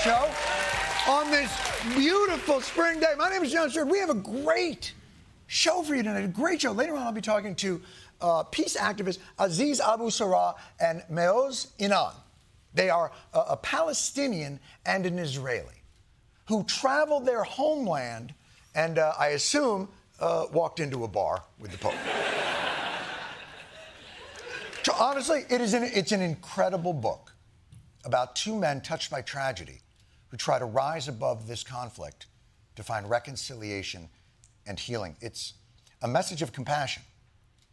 show on this beautiful spring day. My name is Jon Stewart. We have a great show for you tonight, a great show. Later on, I'll be talking to peace activists Aziz Abu Sarah and Maoz Inan. They are a Palestinian and an Israeli who traveled their homeland and, I assume, walked into a bar with the Pope. So honestly, it's an incredible book about two men touched by tragedy who try to rise above this conflict to find reconciliation and healing. It's a message of compassion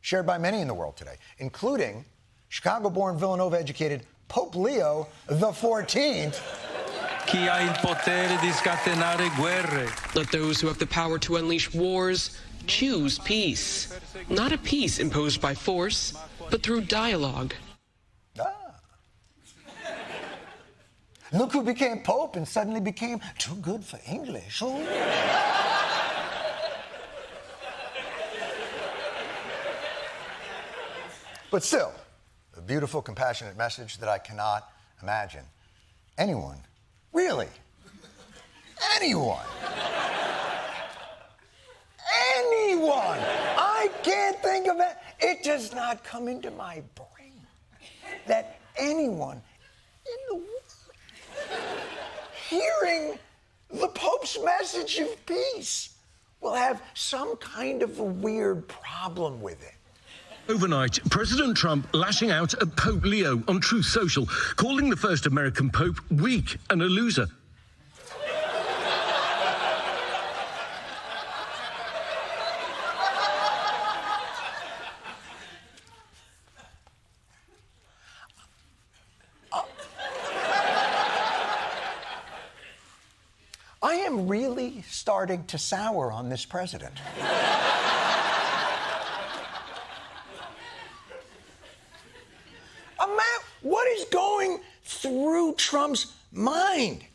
shared by many in the world today, including Chicago-born, Villanova-educated Pope Leo XIV. Chi ha il potere di scatenare guerre. Let those who have the power to unleash wars choose peace. Not a peace imposed by force, but through dialogue. Look who became Pope and suddenly became too good for English. Oh. But still, a beautiful, compassionate message that I cannot imagine anyone, really, anyone, I can't think of it. It does not come into my brain that anyone in the world hearing the Pope's message of peace will have some kind of a weird problem with it. Overnight, President Trump lashing out at Pope Leo on Truth Social, calling the first American Pope weak and a loser. I am really starting to sour on this president. What is going through Trump's mind?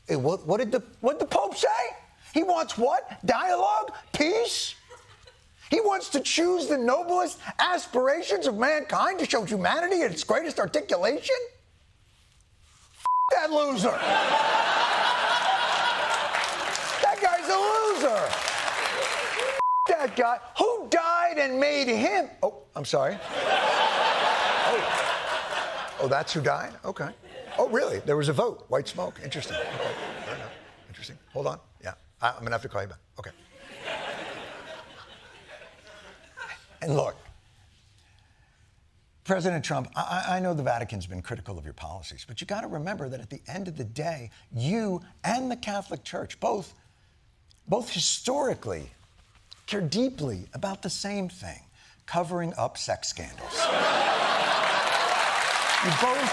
Hey, what did the Pope say? He wants what? Dialogue? Peace? He wants to choose the noblest aspirations of mankind to show humanity at its greatest articulation? That loser! That guy's a loser! That guy. Who died and made him? Oh, I'm sorry. Oh, that's who died? Okay. Oh, really? There was a vote. White smoke. Interesting. Okay. Fair enough. Interesting. Hold on. Yeah. I'm going to have to call you back. Okay. And look, President Trump, I know the Vatican's been critical of your policies, but you got to remember that at the end of the day, you and the Catholic Church both historically care deeply about the same thing, covering up sex scandals. You both...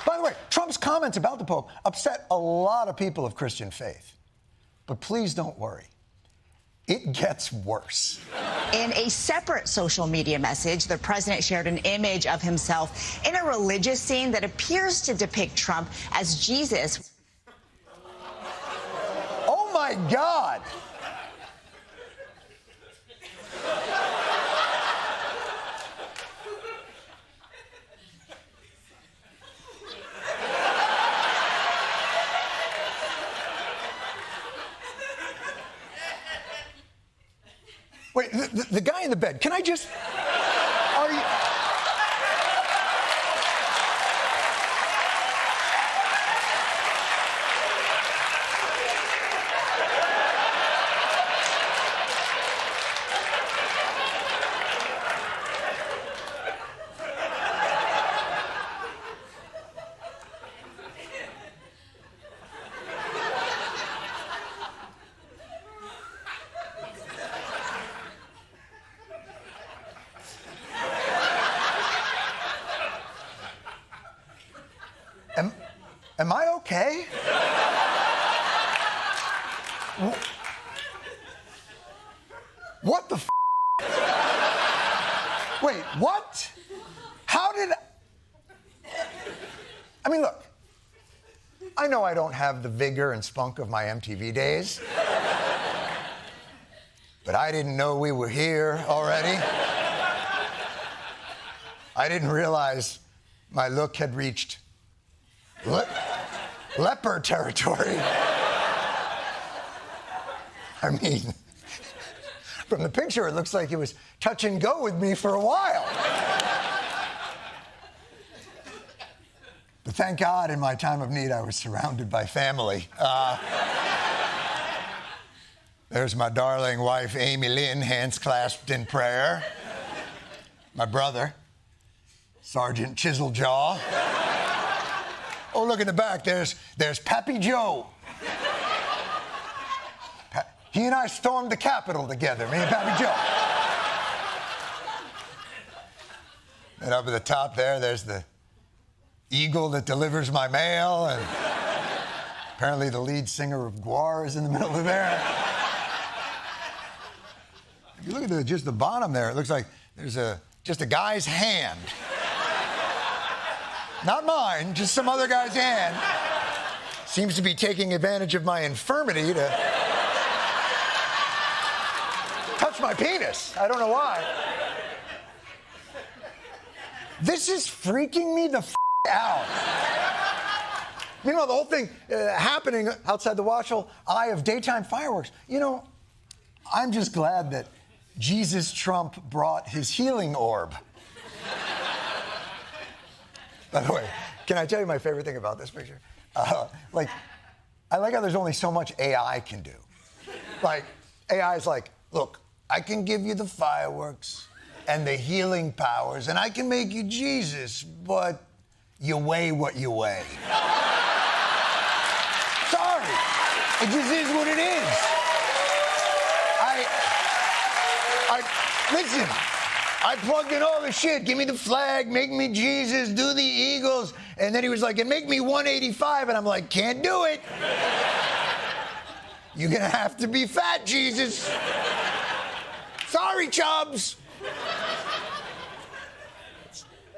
By the way, Trump's comments about the Pope upset a lot of people of Christian faith. But please don't worry. It gets worse. In a separate social media message, the president shared an image of himself in a religious scene that appears to depict Trump as Jesus. Oh, my God. Wait, the guy in the bed, can I just... Are you... Am I okay? What the f? Wait, what? How did I mean, look, I know I don't have the vigor and spunk of my MTV days, but I didn't know we were here already. I didn't realize my look had reached leper territory. I mean, from the picture, it looks like it was touch and go with me for a while. But thank God, in my time of need, I was surrounded by family. There's my darling wife, Amy Lynn, hands clasped in prayer. My brother, Sergeant Chiseljaw. Oh, look in the back. There's Pappy Joe. He and I stormed the Capitol together, me and Pappy Joe. And up at the top there's the eagle that delivers my mail, and apparently the lead singer of Guar is in the middle of there. If you look at just the bottom there, it looks like there's just a guy's hand. Not mine, just some other guy's hand. Seems to be taking advantage of my infirmity to touch my penis. I don't know why. This is freaking me the out. Meanwhile, the whole thing happening outside the watchful eye of daytime fireworks. You know, I'm just glad that Jesus Trump brought his healing orb. By the way, can I tell you my favorite thing about this picture? I like how there's only so much AI can do. Like, AI is like, look, I can give you the fireworks and the healing powers, and I can make you Jesus, but you weigh what you weigh. Sorry. It just is what it is. Listen, I plugged in all the shit. Give me the flag, make me Jesus, do the Eagles. And then he was like, and make me 185. And I'm like, can't do it. You're gonna have to be fat, Jesus. Sorry, Chubbs.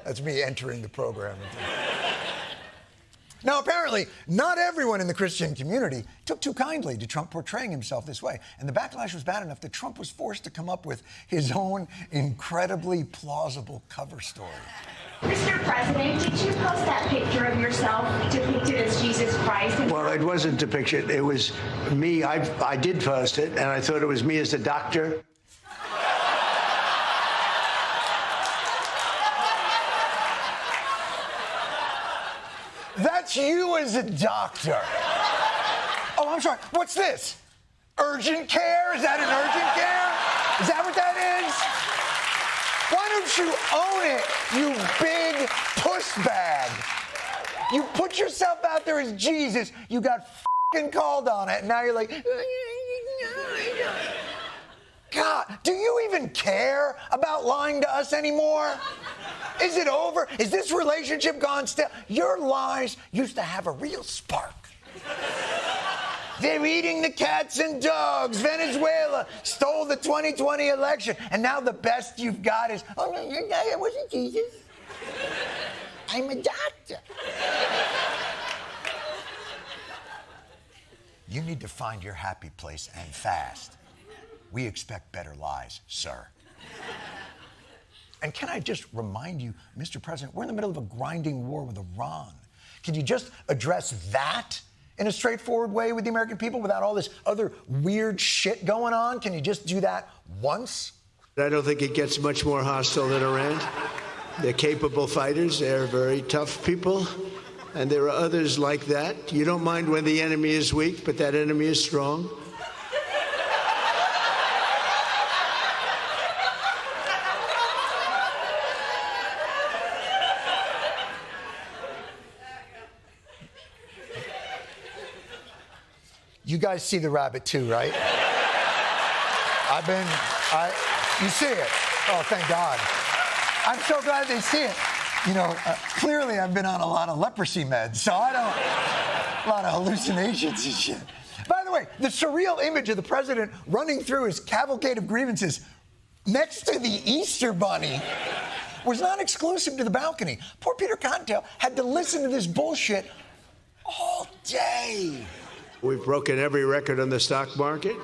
That's me entering the program. Now, apparently, not everyone in the Christian community took too kindly to Trump portraying himself this way. And the backlash was bad enough that Trump was forced to come up with his own incredibly plausible cover story. Mr. President, did you post that picture of yourself depicted as Jesus Christ? Well, it wasn't depicted. It was me. I did post it, and I thought it was me as a doctor. That's you as a doctor. Oh, I'm sorry. What's this? Urgent care? Is that an urgent care? Is that what that is? Why don't you own it, you big puss bag? You put yourself out there as Jesus. You got fucking called on it, and now you're like, God, do you even care about lying to us anymore? Is it over? Is this relationship gone stale? Your lies used to have a real spark. They're eating the cats and dogs. Venezuela stole the 2020 election. And now the best you've got is, oh, no, it wasn't Jesus. I'm a doctor. You need to find your happy place and fast. We expect better lies, sir. And can I just remind you, Mr. President, we're in the middle of a grinding war with Iran. Can you just address that in a straightforward way with the American people without all this other weird shit going on? Can you just do that once? I don't think it gets much more hostile than Iran. They're capable fighters. They're very tough people. And there are others like that. You don't mind when the enemy is weak, but that enemy is strong. You guys see the rabbit too, right? You see it. Oh, thank God. I'm so glad they see it. You know, clearly I've been on a lot of leprosy meds, so a lot of hallucinations and shit. By the way, the surreal image of the president running through his cavalcade of grievances next to the Easter Bunny was not exclusive to the balcony. Poor Peter Cottontail had to listen to this bullshit all day. We've broken every record on the stock market.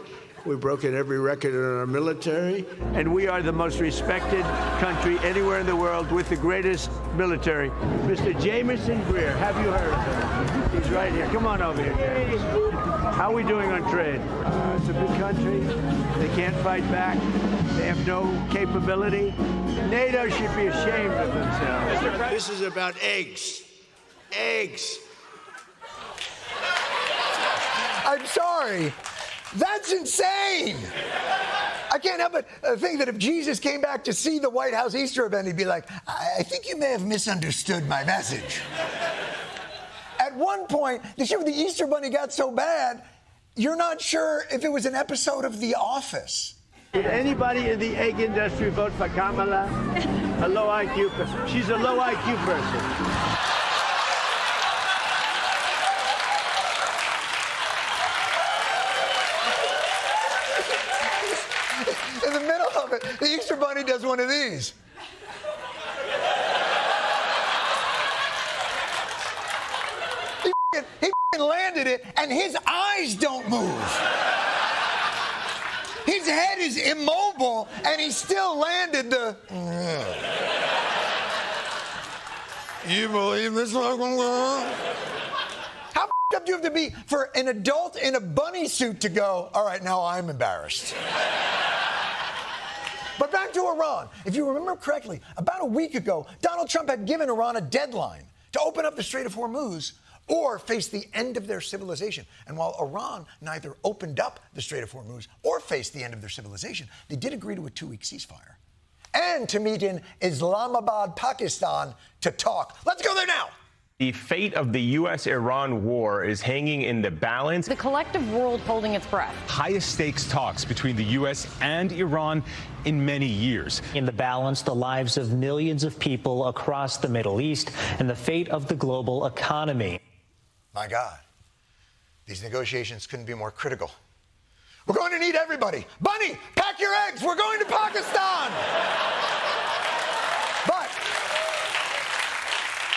We've broken every record in our military. And we are the most respected country anywhere in the world with the greatest military. Mr. Jameson Greer, have you heard of him? He's right here. Come on over here, James. How are we doing on trade? It's a big country. They can't fight back. They have no capability. NATO should be ashamed of themselves. This is about eggs. Eggs. I'm sorry. That's insane. I can't help but think that if Jesus came back to see the White House Easter event, he'd be like, I think you may have misunderstood my message. At one point, the shit with the Easter Bunny got so bad, you're not sure if it was an episode of The Office. Did anybody in the egg industry vote for Kamala? A low IQ person. She's a low IQ person. In the middle of it, the Easter Bunny does one of these. He landed it, and his eyes don't move. His head is immobile, and he still landed the... You believe this? How up do you have to be for an adult in a bunny suit to go, all right, now I'm embarrassed? But back to Iran. If you remember correctly, about a week ago, Donald Trump had given Iran a deadline to open up the Strait of Hormuz or face the end of their civilization. And while Iran neither opened up the Strait of Hormuz or faced the end of their civilization, they did agree to a 2-week ceasefire and to meet in Islamabad, Pakistan, to talk. Let's go there now. The fate of the U.S.-Iran war is hanging in the balance. The collective world holding its breath. Highest stakes talks between the U.S. and Iran in many years. In the balance, the lives of millions of people across the Middle East and the fate of the global economy. My God, these negotiations couldn't be more critical. We're going to need everybody. Bunny, pack your eggs. We're going to Pakistan. But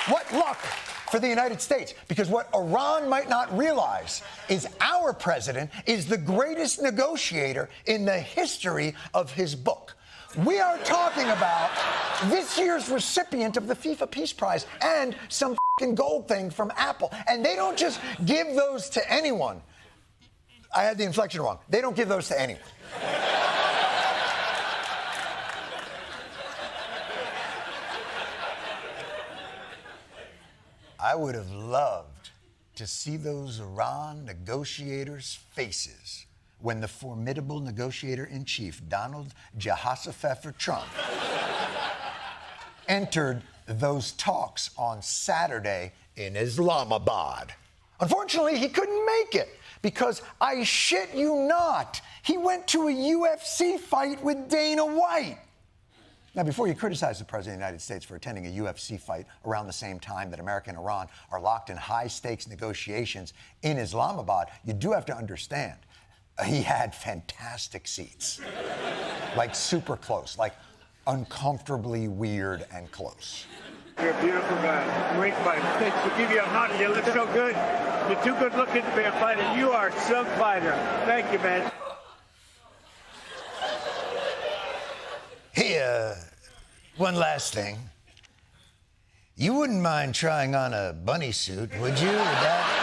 what luck for the United States, because what Iran might not realize is our president is the greatest negotiator in the history of his book. We are talking about this year's recipient of the FIFA Peace Prize and some fucking gold thing from Apple. And they don't just give those to anyone. I had the inflection wrong. They don't give those to anyone. I would have loved to see those Iran negotiators' faces when the formidable negotiator-in-chief, Donald Jesus-ifying Trump, entered those talks on Saturday in Islamabad. Unfortunately, he couldn't make it because, I shit you not, he went to a UFC fight with Dana White. Now, before you criticize the President of the United States for attending a UFC fight around the same time that America and Iran are locked in high-stakes negotiations in Islamabad, you do have to understand, he had fantastic seats. Like super close, like uncomfortably weird and close. You're a beautiful guy. Great fighter. We'll give you a hug. You look so good. You're too good looking to be a fighter. You are some fighter. Thank you, man. Hey, one last thing. You wouldn't mind trying on a bunny suit, would you? Would that...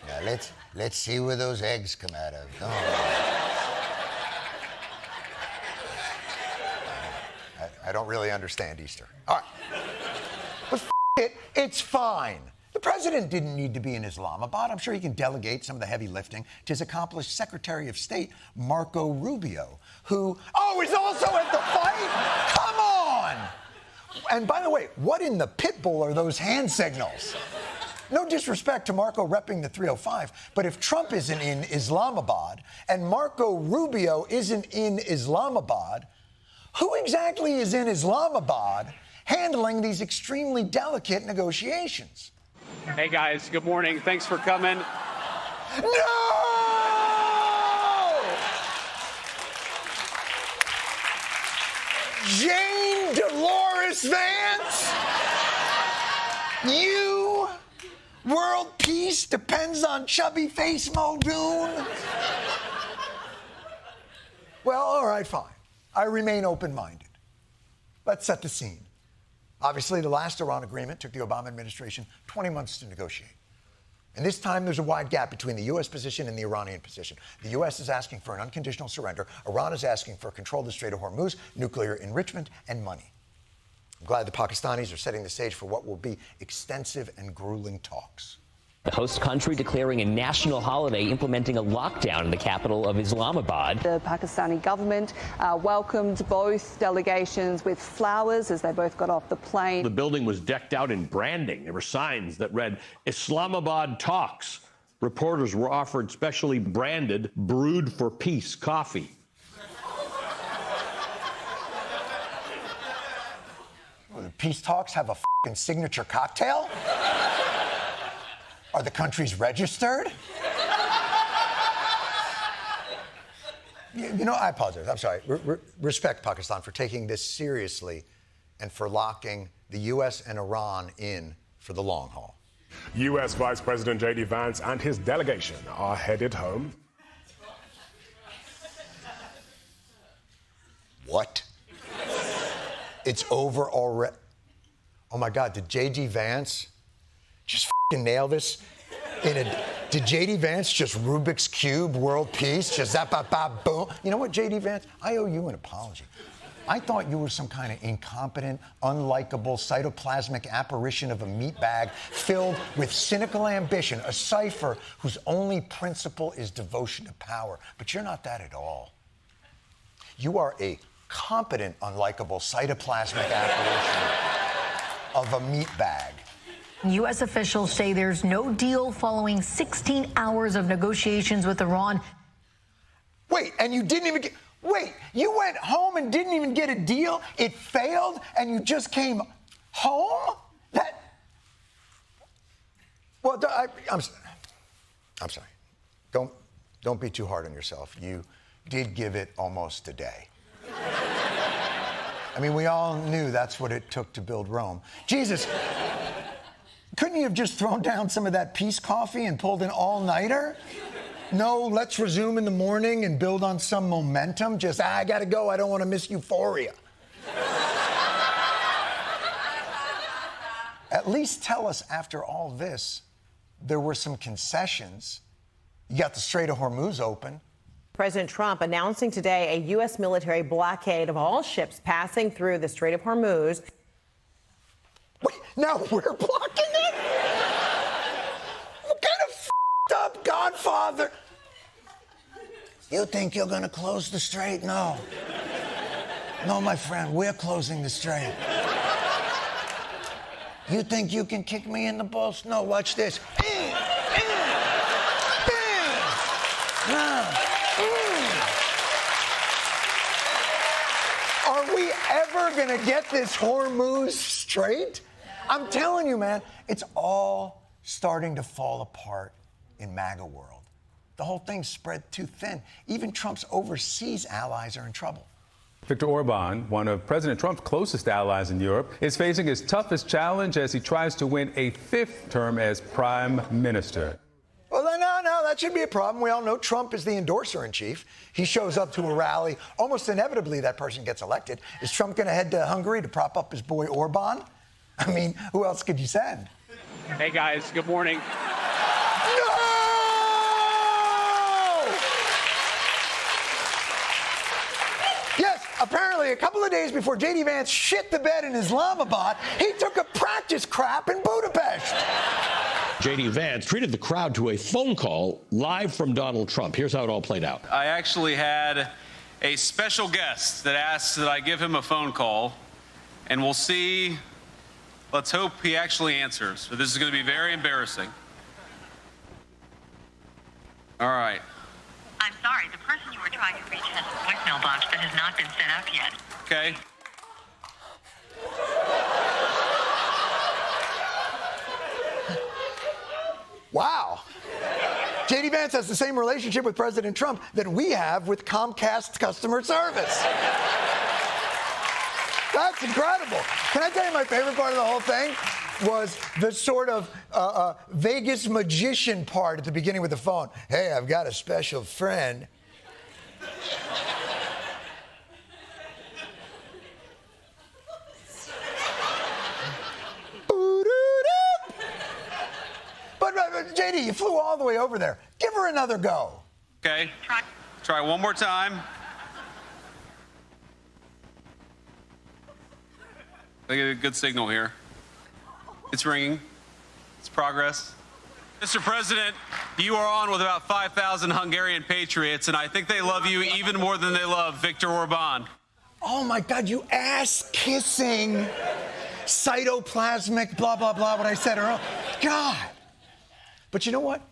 Now let's see where those eggs come out of. Come on. I don't really understand Easter. All right. But it, it's fine. The president didn't need to be in Islamabad. I'm sure he can delegate some of the heavy lifting to his accomplished Secretary of State, Marco Rubio, who, is also at the fight? Come on! And by the way, what in the pit bull are those hand signals? No disrespect to Marco repping the 305, but if Trump isn't in Islamabad and Marco Rubio isn't in Islamabad, who exactly is in Islamabad handling these extremely delicate negotiations? Hey guys, good morning. Thanks for coming. No! Jane Dolores Vance? You? World peace depends on chubby face Muldoon? Well, all right, fine. I remain open-minded. Let's set the scene. Obviously, the last Iran agreement took the Obama administration 20 months to negotiate. And this time, there's a wide gap between the U.S. position and the Iranian position. The U.S. is asking for an unconditional surrender. Iran is asking for control of the Strait of Hormuz, nuclear enrichment, and money. I'm glad the Pakistanis are setting the stage for what will be extensive and grueling talks. The host country declaring a national holiday, implementing a lockdown in the capital of Islamabad. The Pakistani government welcomed both delegations with flowers as they both got off the plane. The building was decked out in branding. There were signs that read, Islamabad Talks. Reporters were offered specially branded Brewed for Peace coffee. Well, the peace talks have a f***ing signature cocktail? Are the countries registered? You know, I apologize. I'm sorry. Respect Pakistan for taking this seriously and for locking the U.S. and Iran in for the long haul. U.S. Vice President J.D. Vance and his delegation are headed home. What? It's over already. Oh my God, did J.D. Vance just f***ing nail this? Did J.D. Vance just Rubik's Cube world peace? Just zap-bap-bap-boom? You know what, J.D. Vance? I owe you an apology. I thought you were some kind of incompetent, unlikable, cytoplasmic apparition of a meatbag filled with cynical ambition, a cipher whose only principle is devotion to power. But you're not that at all. You are a competent, unlikable, cytoplasmic apparition of a meatbag. U.S. officials say there's no deal following 16 hours of negotiations with Iran. Wait, and you didn't even get... Wait, you went home and didn't even get a deal? It failed, and you just came home? That... Well, I'm sorry. Don't be too hard on yourself. You did give it almost a day. I mean, we all knew that's what it took to build Rome. Jesus... Couldn't you have just thrown down some of that peace coffee and pulled an all-nighter? No, let's resume in the morning and build on some momentum. Just, I gotta go, I don't want to miss euphoria. At least tell us, after all this, there were some concessions. You got the Strait of Hormuz open. President Trump announcing today a U.S. military blockade of all ships passing through the Strait of Hormuz. Wait, now we're blocking it? What kind of f***ed up Godfather? You think you're gonna close the strait? No. No, my friend, we're closing the strait. You think you can kick me in the balls? No, watch this. Are we ever gonna get this Hormuz straight? I'm telling you, man, it's all starting to fall apart in MAGA world. The whole thing's spread too thin. Even Trump's overseas allies are in trouble. Viktor Orban, one of President Trump's closest allies in Europe, is facing his toughest challenge as he tries to win a fifth term as prime minister. Well, no, that shouldn't be a problem. We all know Trump is the endorser-in-chief. He shows up to a rally. Almost inevitably, that person gets elected. Is Trump going to head to Hungary to prop up his boy Orban? I mean, who else could you send? Hey, guys. Good morning. No! Yes, apparently a couple of days before J.D. Vance shit the bed in Islamabad, he took a practice crap in Budapest. J.D. Vance treated the crowd to a phone call live from Donald Trump. Here's how it all played out. I actually had a special guest that asked that I give him a phone call, and we'll see. Let's hope he actually answers. This is going to be very embarrassing. All right. I'm sorry, the person you were trying to reach has a voicemail box that has not been set up yet. Okay. Wow. J.D. Vance has the same relationship with President Trump that we have with Comcast customer service. That's incredible. Can I tell you my favorite part of the whole thing? was the sort of Vegas magician part at the beginning with the phone. Hey, I've got a special friend. But JD, you flew all the way over there. Give her another go. Okay. Try one more time. I get a good signal here. It's ringing. It's progress. Mr. President, you are on with about 5,000 Hungarian patriots, and I think they love you even more than they love Viktor Orban. Oh, my God, you ass-kissing, cytoplasmic, blah, blah, blah, what I said earlier. God. But you know what?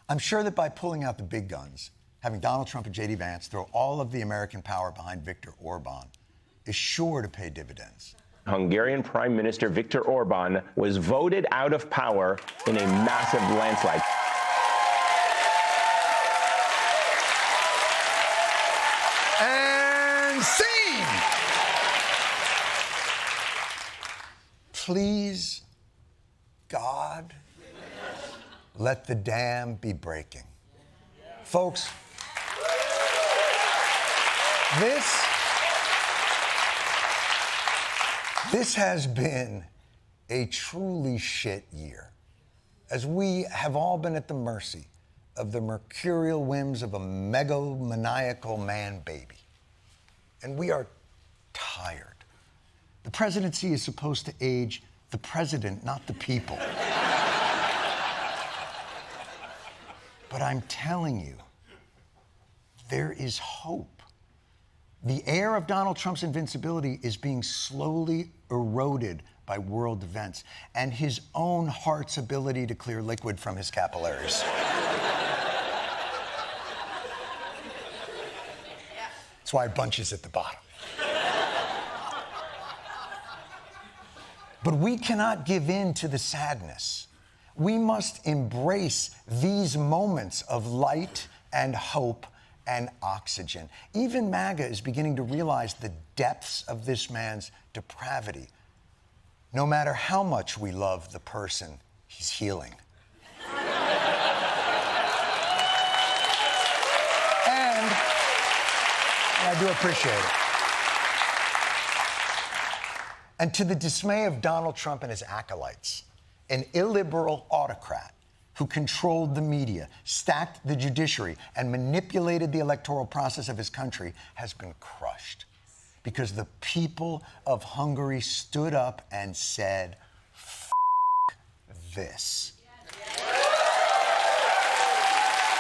I'm sure that by pulling out the big guns, having Donald Trump and J.D. Vance throw all of the American power behind Viktor Orban is sure to pay dividends. Hungarian Prime Minister Viktor Orban was voted out of power in a massive landslide. And scene! Please, God, let the dam be breaking. Folks, this has been a truly shit year, as we have all been at the mercy of the mercurial whims of a megalomaniacal man-baby. And we are tired. The presidency is supposed to age the president, not the people. But I'm telling you, there is hope. The air of Donald Trump's invincibility is being slowly eroded by world events and his own heart's ability to clear liquid from his capillaries. That's why bunches at the bottom. But we cannot give in to the sadness. We must embrace these moments of light and hope and oxygen. Even MAGA is beginning to realize the depths of this man's depravity, no matter how much we love the person he's healing. And I do appreciate it. And to the dismay of Donald Trump and his acolytes, an illiberal autocrat who controlled the media, stacked the judiciary, and manipulated the electoral process of his country has been crushed. Because the people of Hungary stood up and said, F*** this.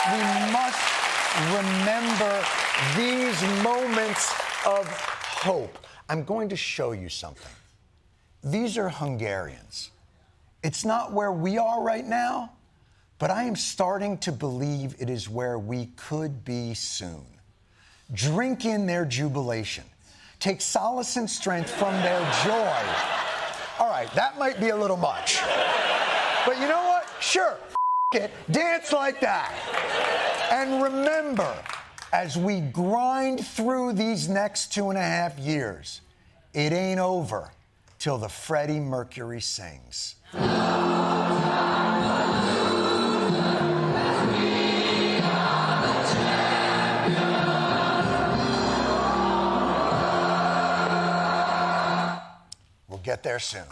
We must remember these moments of hope. I'm going to show you something. These are Hungarians. It's not where we are right now, but I am starting to believe it is where we could be soon. Drink in their jubilation. Take solace and strength from their joy. All right, that might be a little much. But you know what? Sure, it. Dance like that. And remember, as we grind through these next 2.5 years, it ain't over till the Freddie Mercury sings. We'll get there soon.